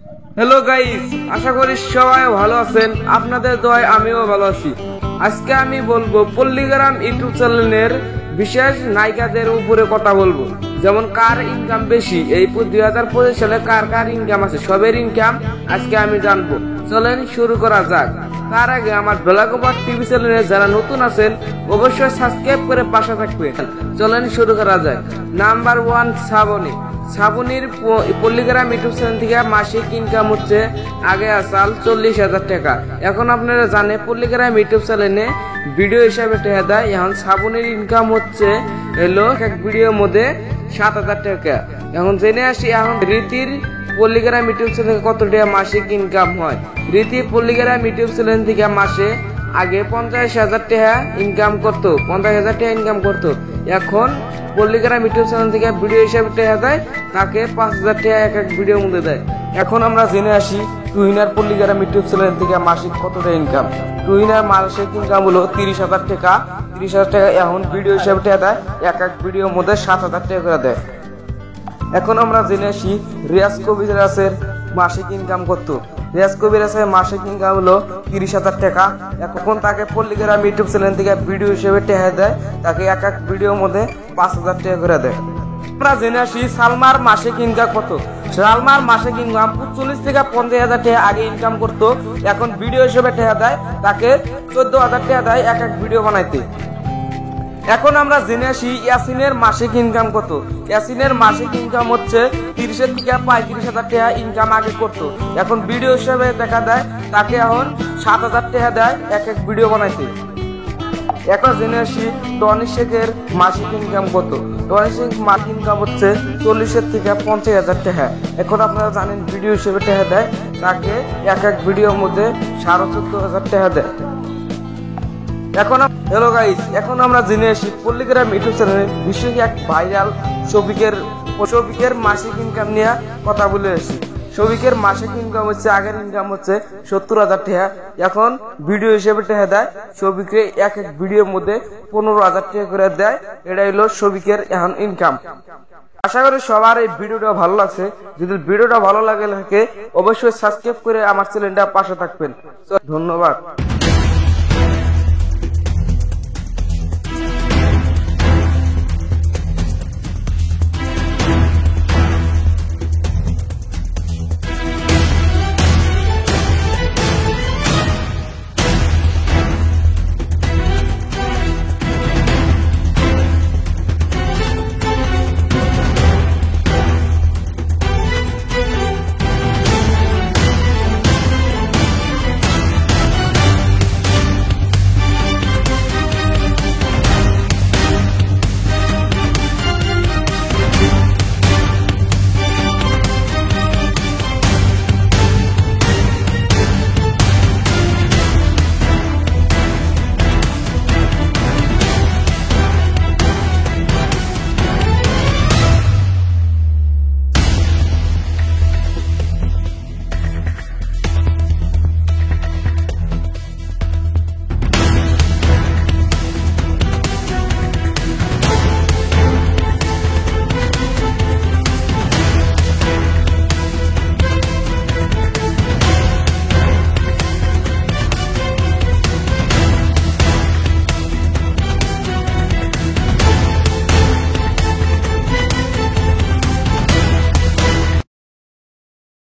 Hello guys, আশা করি সবাই ভালো আছেন। আপনাদের দোয়ায় আমিও ভালো আছি। আজকে আমি বলবো পল্লীগ্রাম ইউটিউব চ্যানেলের বিশেষ নায়িকাদের উপরে কথা বলবো, যেমন কার ইনকাম বেশি, এই 2025 সালে কার কার ইনকাম আছে, সবের ইনকাম আজকে আমি জানবো। চলেন শুরু করা যাক। তার আগে আমার বেলাগোপাল টিভি চ্যানেলে যারা নতুন আছেন অবশ্যই সাবস্ক্রাইব করে পাশে থাকবেন। চলেন শুরু করা যাক। নাম্বার 1, শ্রাবণীর পল্লীগ্রাম ইউটিউব চ্যানেল থেকে মাসিক ইনকাম হচ্ছে আগে আসাল 40,000 টাকা। এখন আপনারা জানেন পল্লীগ্রাম ইউটিউব চ্যানেলে ভিডিও হিসাবে টাকা দেয়। এখন শ্রাবণীর ইনকাম হচ্ছে এক ভিডিওর মধ্যে 7,000 টাকা। এখন জেনে আসি এখন রীতির পল্লীগ্রাম ইউটিউব চ্যানেল কত টাকা মাসিক ইনকাম হয়। রীতি পল্লীগ্রাম ইউটিউব চ্যানেল থেকে মাসে আগে 50,000 টাকা ইনকাম করতো, 50,000 টাকা ইনকাম করতো। এখন পল্লীগ্রাম ইউটিউব চ্যানেল থেকে ভিডিও হিসাবে টাকা দেয়, তাকে 5,000 টাকা এক ভিডিওর মধ্যে দেয়। এখন আমরা জেনে আসি তুহিনার পল্লীগ্রাম ইউটিউব চ্যানেল থেকে মাসিক কত টাকা ইনকাম। তুহিনার মাসিক ইনকাম হলো 30,000 টাকা। 30,000 টাকা এখন ভিডিও হিসাবে টাকা দেয়, এক ভিডিওর মধ্যে 7,000 টাকা করে দেয়। এখন আমরা জেনে আসি রিয়াজ কবিরাজের মাসিক ইনকাম কত। রিয়াজ কবিরাজের মাসিক ইনকাম হলো 30,000 টাকা। এখন তাকে পল্লীগ্রাম ইউটিউব চ্যানেল থেকে ভিডিও হিসেবে টাকা দেয়, তাকে এক ভিডিওর মধ্যে 5,000 টাকা করে দেয়। আমরা জেনে আসি সালমার মাসিক ইনকাম কত। সালমার মাসিক ইনকাম 45 থেকে 50,000 টাকা আগে ইনকাম করতো, এখন ভিডিও হিসেবে টাকা দেয়, তাকে 14,000 টাকা দেয় এক ভিডিও বানাইতে। এখন আমরা জেনে আসি ইয়াসিনের মাসিক ইনকাম কত। ইয়াসিনের মাসিক ইনকাম হচ্ছে 30 থেকে 35,000 টাকা ইনকাম আগে করতো, এখন ভিডিও হিসেবে দেখা দেয়, তাকে এখন 7,000 টাকা দেয় এক ভিডিও বানাইতে। এখন জেনে আসি টনি শেখের মাসিক ইনকাম কত। টনি শেখ মাসিক ইনকাম হচ্ছে 40 থেকে 50,000 টাকা। এখন আপনারা জানেন ভিডিও হিসেবে টাকা দেয়, তাকে এক ভিডিওর মধ্যে 14,500 টাকা দেয়। এখন হ্যালো গাইস, এখন আমরা জেনে আসি পল্লীগ্রাম ইউটিউব চ্যানেলে বিশ্বের এক ভাইরাল শফিকের মাসিক ইনকাম নিয়ে কথা বলে আসি। শফিকের মাসিক ইনকাম হচ্ছে আগের ইনকাম হচ্ছে 70,000 টাকা, এখন ভিডিও হিসেবে টাকা দেয়, শফিককে এক ভিডিওর মধ্যে 15,000 টাকা করে দেয়। এটা হলো শফিকের এখন ইনকাম। আশা করি সবার এই ভিডিওটা ভালো লাগছে। যদি ভিডিওটা ভালো লাগে অবশ্যই সাবস্ক্রাইব করে আমার চ্যানেলটা পাশে থাকবেন। ধন্যবাদ।